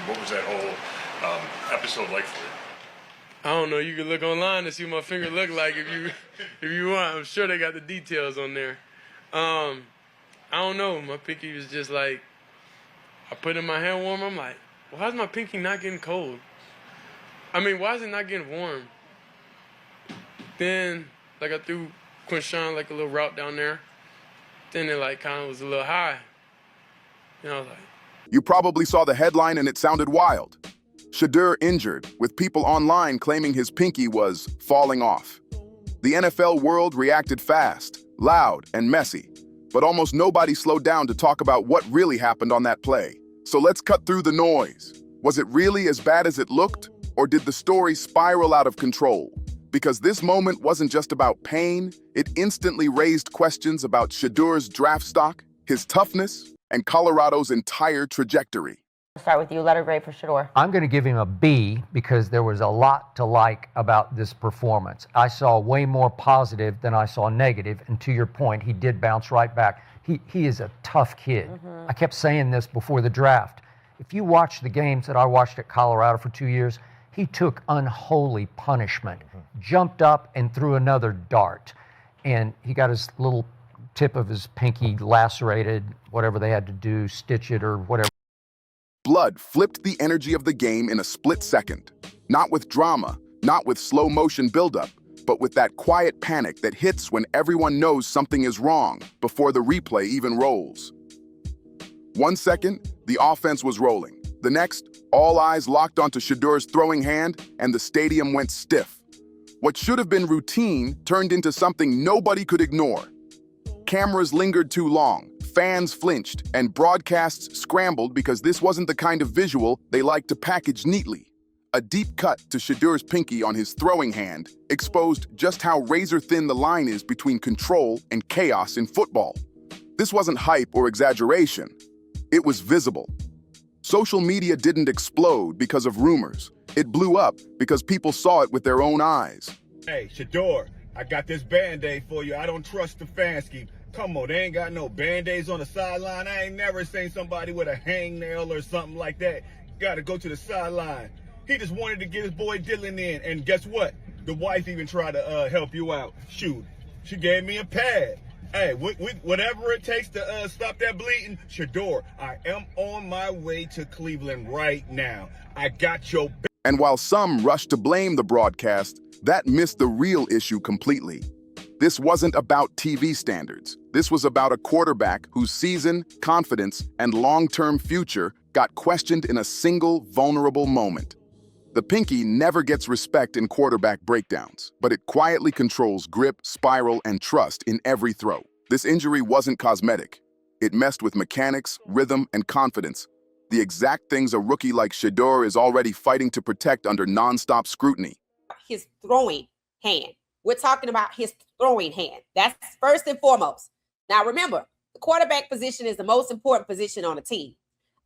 What was that whole episode like for you? I don't know. You can look online to see what my finger look like if you want. I'm sure they got the details on there. I don't know. My pinky was just like, I put in my hand warmer. I'm like, why is my pinky not getting cold? I mean, why is it not getting warm? Then, like, I threw Quinshawn like a little route down there. Then it like kind of was a little high. And I was like, You probably saw the headline and it sounded wild. Shedeur injured, with people online claiming his pinky was falling off. The NFL world reacted fast, loud, and messy, but almost nobody slowed down to talk about what really happened on that play. So let's cut through the noise. Was it really as bad as it looked, or did the story spiral out of control? Because this moment wasn't just about pain, it instantly raised questions about Shedeur's draft stock, his toughness, and Colorado's entire trajectory. Start with you. Letter grade for Shedeur. I'm going to give him a B because there was a lot to like about this performance. I saw way more positive than I saw negative, and to your point, he did bounce right back. He is a tough kid. I kept saying this before the draft. If you watch the games that I watched at Colorado for 2 years, he took unholy punishment, jumped up and threw another dart, and he got his little tip of his pinky lacerated, whatever they had to do, stitch it or whatever. Blood flipped the energy of the game in a split second. Not with drama, not with slow motion buildup, but with that quiet panic that hits when everyone knows something is wrong before the replay even rolls. 1 second, the offense was rolling. The next, all eyes locked onto Shedeur's throwing hand and the stadium went stiff. What should have been routine turned into something nobody could ignore. Cameras lingered too long, fans flinched, and broadcasts scrambled because this wasn't the kind of visual they liked to package neatly. A deep cut to Shedeur's pinky on his throwing hand exposed just how razor-thin the line is between control and chaos in football. This wasn't hype or exaggeration. It was visible. Social media didn't explode because of rumors. It blew up because people saw it with their own eyes. Hey, Shedeur, I got this Band-Aid for you. I don't trust the fan scheme. Come on, they ain't got no Band-Aids on the sideline. I ain't never seen somebody with a hangnail or something like that. Gotta go to the sideline. He just wanted to get his boy Dylan in, and guess what? The wife even tried to help you out. Shoot, she gave me a pad. Hey, whatever it takes to stop that bleeding, Shedeur, I am on my way to Cleveland right now. I got your back. And while some rushed to blame the broadcast, that missed the real issue completely. This wasn't about TV standards. This was about a quarterback whose season, confidence, and long-term future got questioned in a single vulnerable moment. The pinky never gets respect in quarterback breakdowns, but it quietly controls grip, spiral, and trust in every throw. This injury wasn't cosmetic. It messed with mechanics, rhythm, and confidence. The exact things a rookie like Shedeur is already fighting to protect under nonstop scrutiny. His throwing hand. We're talking about his throwing hand. That's first and foremost. Now remember, the quarterback position is the most important position on a team.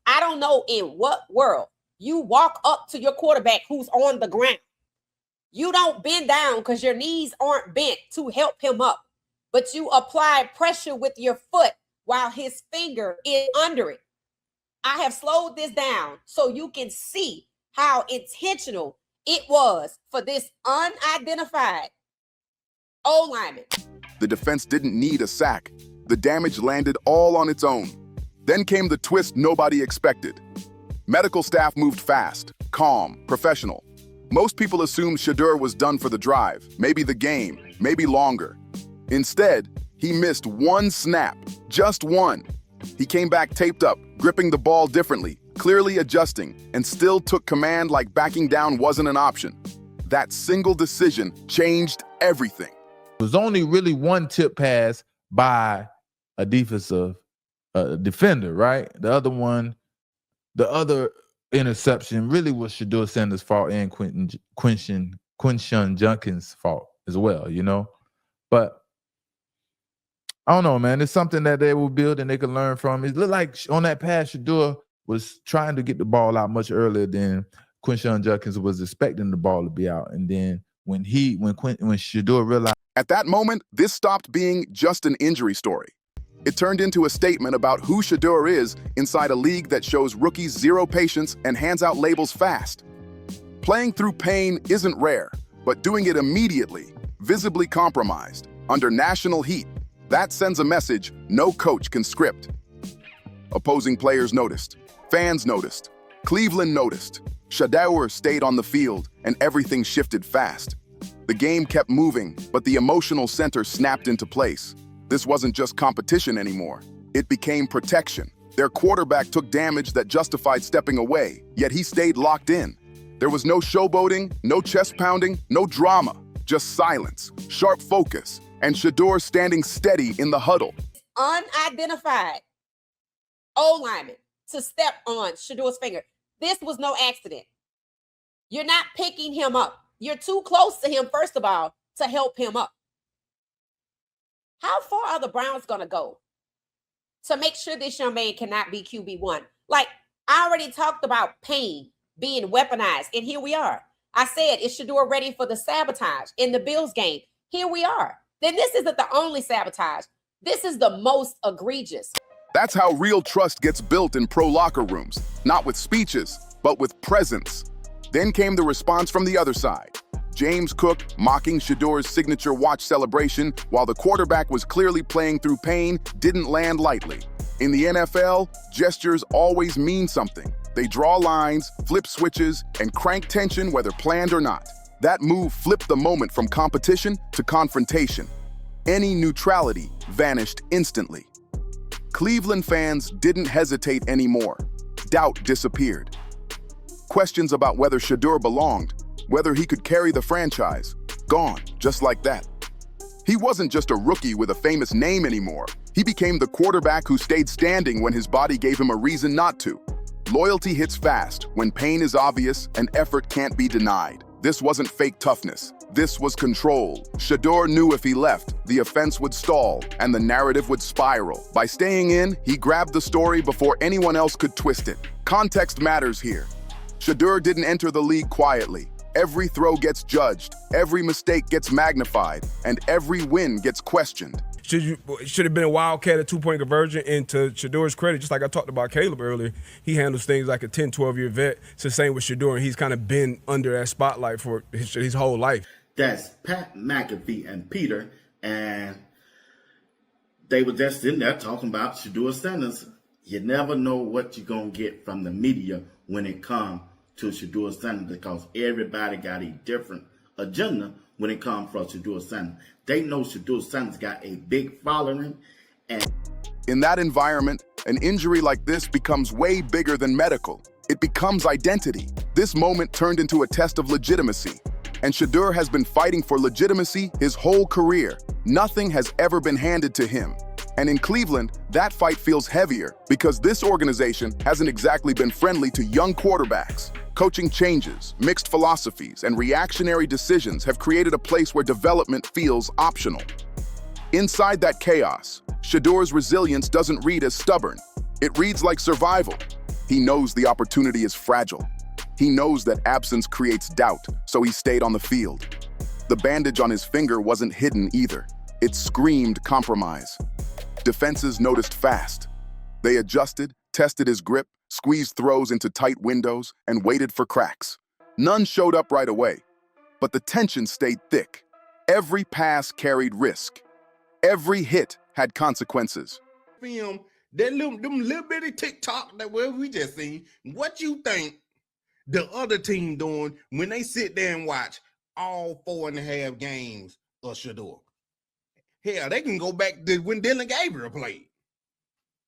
I don't know in what world you walk up to your quarterback who's on the ground. You don't bend down because your knees aren't bent to help him up, but you apply pressure with your foot while his finger is under it. I have slowed this down so you can see how intentional it was for this unidentified O-lineman. The defense didn't need a sack. The damage landed all on its own. Then came the twist nobody expected. Medical staff moved fast, calm, professional. Most people assumed Shedeur was done for the drive, maybe the game, maybe longer. Instead, he missed one snap, just one. He came back taped up, gripping the ball differently, clearly adjusting, and still took command like backing down wasn't an option. That single decision changed everything. It was only really one tip pass by a defensive defender, right? The other interception really was Shedeur Sanders' fault and Quinshawn Junkins' fault as well, you know? But I don't know, man. It's something that they will build and they can learn from. It looked like on that pass, Shedeur was trying to get the ball out much earlier than Quinshawn Junkins was expecting the ball to be out. And then when Shedeur realized. At that moment, this stopped being just an injury story. It turned into a statement about who Shedeur is inside a league that shows rookies zero patience and hands out labels fast. Playing through pain isn't rare, but doing it immediately, visibly compromised, under national heat, that sends a message no coach can script. Opposing players noticed. Fans noticed. Cleveland noticed. Shedeur stayed on the field, and everything shifted fast. The game kept moving, but the emotional center snapped into place. This wasn't just competition anymore. It became protection. Their quarterback took damage that justified stepping away, yet he stayed locked in. There was no showboating, no chest pounding, no drama, just silence, sharp focus, and Shedeur standing steady in the huddle. Unidentified O-lineman to step on Shedeur's finger. This was no accident. You're not picking him up. You're too close to him, first of all, to help him up. How far are the Browns going to go to make sure this young man cannot be QB1? Like, I already talked about pain being weaponized, and here we are. I said, is Shedeur ready for the sabotage in the Bills game? Here we are. Then this isn't the only sabotage. This is the most egregious. That's how real trust gets built in pro locker rooms, not with speeches, but with presence. Then came the response from the other side. James Cook mocking Shedeur's signature watch celebration while the quarterback was clearly playing through pain didn't land lightly. In the NFL, gestures always mean something. They draw lines, flip switches, and crank tension whether planned or not. That move flipped the moment from competition to confrontation. Any neutrality vanished instantly. Cleveland fans didn't hesitate anymore. Doubt disappeared. Questions about whether Shedeur belonged, whether he could carry the franchise, gone just like that. He wasn't just a rookie with a famous name anymore. He became the quarterback who stayed standing when his body gave him a reason not to. Loyalty hits fast when pain is obvious and effort can't be denied. This wasn't fake toughness. This was control. Shedeur knew if he left, the offense would stall and the narrative would spiral. By staying in, he grabbed the story before anyone else could twist it. Context matters here. Shedeur didn't enter the league quietly. Every throw gets judged, every mistake gets magnified, and every win gets questioned. Should have been a wildcat at two-point conversion. And to Shedeur's credit, just like I talked about Caleb earlier, he handles things like a 10, 12-year vet. It's the same with Shedeur, and he's kind of been under that spotlight for his whole life. That's Pat McAfee and Peter, and they were just sitting there talking about Shedeur Sanders. You never know what you're going to get from the media when it comes to Shedeur Sanders, because everybody got a different agenda when it comes from Shedeur Sanders. They know Shedeur Sanders got a big following. And in that environment, an injury like this becomes way bigger than medical. It becomes identity. This moment turned into a test of legitimacy. And Shedeur has been fighting for legitimacy his whole career. Nothing has ever been handed to him. And in Cleveland, that fight feels heavier because this organization hasn't exactly been friendly to young quarterbacks. Coaching changes, mixed philosophies, and reactionary decisions have created a place where development feels optional. Inside that chaos, Shedeur's resilience doesn't read as stubborn. It reads like survival. He knows the opportunity is fragile. He knows that absence creates doubt, so he stayed on the field. The bandage on his finger wasn't hidden either. It screamed compromise. Defenses noticed fast. They adjusted, tested his grip, squeezed throws into tight windows, and waited for cracks. None showed up right away, but the tension stayed thick. Every pass carried risk. Every hit had consequences. Film, them little bitty TikTok that we just seen, what you think the other team doing when they sit there and watch all 4.5 games of Shedeur? Hell, they can go back to when Dylan Gabriel played.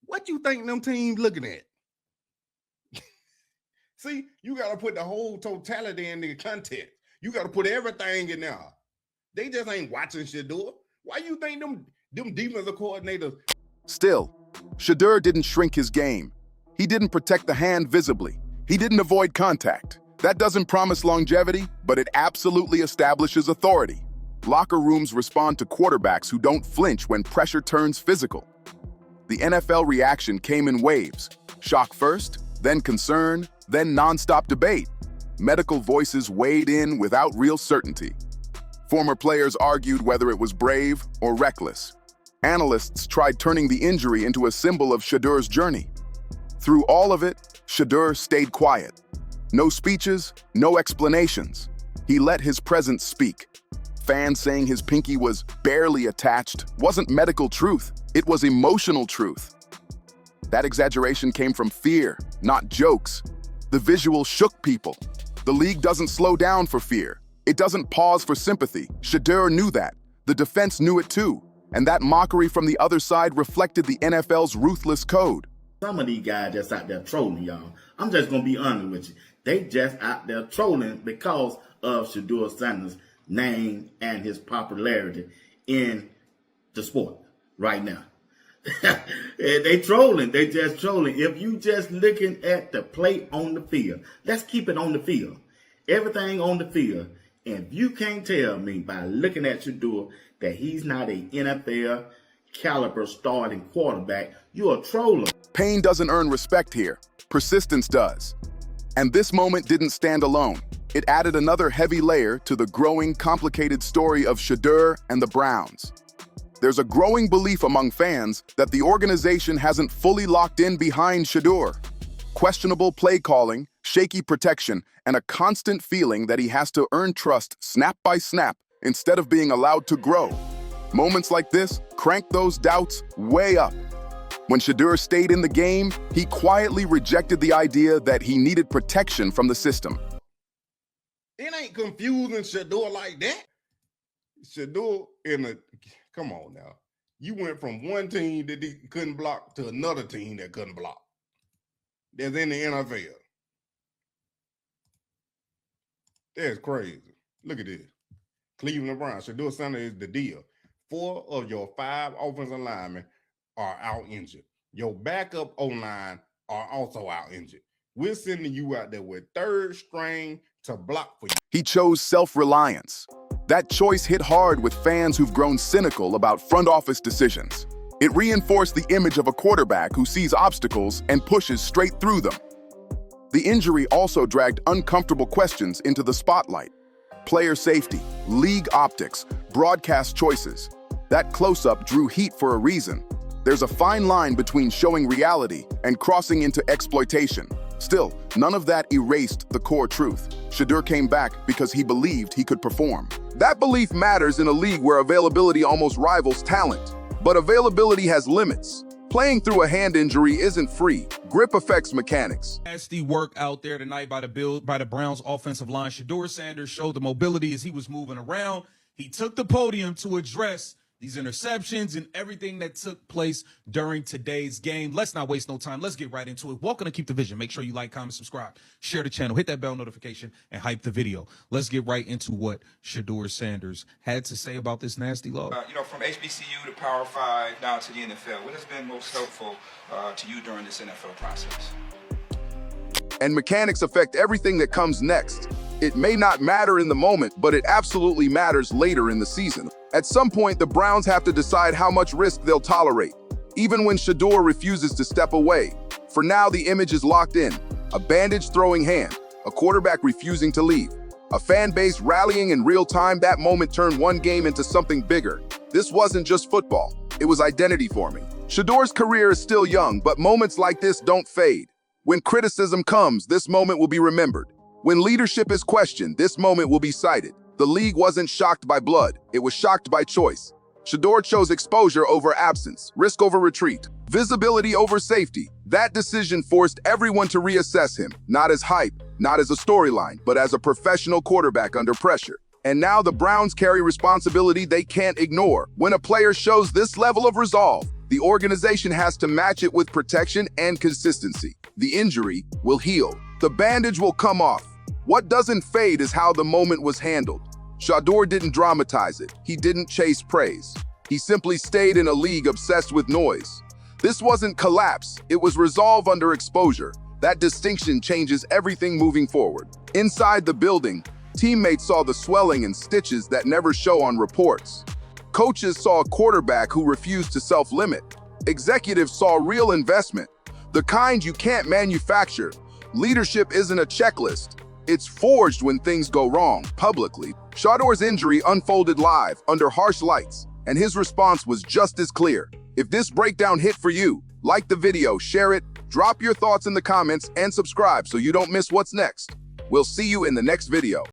What you think them teams looking at? See, you got to put the whole totality in the context. You got to put everything in there. They just ain't watching Shedeur. Why you think them defensive coordinators? Still, Shedeur didn't shrink his game. He didn't protect the hand visibly. He didn't avoid contact. That doesn't promise longevity, but it absolutely establishes authority. Locker rooms respond to quarterbacks who don't flinch when pressure turns physical. The NFL reaction came in waves. Shock first, then concern, then nonstop debate. Medical voices weighed in without real certainty. Former players argued whether it was brave or reckless. Analysts tried turning the injury into a symbol of Shedeur's journey. Through all of it, Shedeur stayed quiet. No speeches, no explanations. He let his presence speak. Fans saying his pinky was barely attached wasn't medical truth, it was emotional truth. That exaggeration came from fear, not jokes. The visual shook people. The league doesn't slow down for fear. It doesn't pause for sympathy. Shedeur knew that. The defense knew it too. And that mockery from the other side reflected the NFL's ruthless code. Some of these guys just out there trolling, y'all. I'm just going to be honest with you. They just out there trolling because of Shedeur Sanders' name and his popularity in the sport right now. They trolling. They just trolling. If you just looking at the play on the field, let's keep it on the field. Everything on the field. And if you can't tell me by looking at Shedeur that he's not a NFL caliber starting quarterback, you're a troller. Pain doesn't earn respect here. Persistence does. And this moment didn't stand alone. It added another heavy layer to the growing, complicated story of Shedeur and the Browns. There's a growing belief among fans that the organization hasn't fully locked in behind Shedeur. Questionable play calling, shaky protection, and a constant feeling that he has to earn trust snap by snap instead of being allowed to grow. Moments like this crank those doubts way up. When Shedeur stayed in the game, he quietly rejected the idea that he needed protection from the system. It ain't confusing Shedeur like that. Shedeur come on now. You went from one team that he couldn't block to another team that couldn't block. That's in the NFL. That's crazy. Look at this. Cleveland Browns. Shedeur Sanders is the deal. 4 of your 5 offensive linemen are out injured. Your backup O-line are also out injured. We're sending you out there with third string to block for you. He chose self-reliance. That choice hit hard with fans who've grown cynical about front office decisions. It reinforced the image of a quarterback who sees obstacles and pushes straight through them. The injury also dragged uncomfortable questions into the spotlight. Player safety, league optics, broadcast choices. That close-up drew heat for a reason. There's a fine line between showing reality and crossing into exploitation. Still, none of that erased the core truth. Shedeur came back because he believed he could perform. That belief matters in a league where availability almost rivals talent. But availability has limits. Playing through a hand injury isn't free. Grip affects mechanics. Nasty work out there tonight by the Browns offensive line. Shedeur Sanders showed the mobility as he was moving around. He took the podium to address these interceptions and everything that took place during today's game. Let's not waste no time. Let's get right into it. Welcome to Keep the Vision. Make sure you like, comment, subscribe, share the channel, hit that bell notification, and hype the video. Let's get right into what Shedeur Sanders had to say about this nasty law. From HBCU to Power 5 down to the NFL, what has been most helpful to you during this NFL process? And mechanics affect everything that comes next. It may not matter in the moment, but it absolutely matters later in the season. At some point, the Browns have to decide how much risk they'll tolerate, even when Shedeur refuses to step away. For now, the image is locked in. A bandaged throwing hand, a quarterback refusing to leave, a fan base rallying in real time. That moment turned one game into something bigger. This wasn't just football, it was identity forming. Shedeur's career is still young, but moments like this don't fade. When criticism comes, this moment will be remembered. When leadership is questioned, this moment will be cited. The league wasn't shocked by blood, it was shocked by choice. Shedeur chose exposure over absence, risk over retreat, visibility over safety. That decision forced everyone to reassess him, not as hype, not as a storyline, but as a professional quarterback under pressure. And now the Browns carry responsibility they can't ignore. When a player shows this level of resolve, the organization has to match it with protection and consistency. The injury will heal. The bandage will come off. What doesn't fade is how the moment was handled. Shedeur didn't dramatize it. He didn't chase praise. He simply stayed in a league obsessed with noise. This wasn't collapse. It was resolve under exposure. That distinction changes everything moving forward. Inside the building, teammates saw the swelling and stitches that never show on reports. Coaches saw a quarterback who refused to self-limit. Executives saw real investment, the kind you can't manufacture. Leadership isn't a checklist. It's forged when things go wrong, publicly. Shedeur's injury unfolded live, under harsh lights. And his response was just as clear. If this breakdown hit for you, like the video, share it, drop your thoughts in the comments, and subscribe so you don't miss what's next. We'll see you in the next video.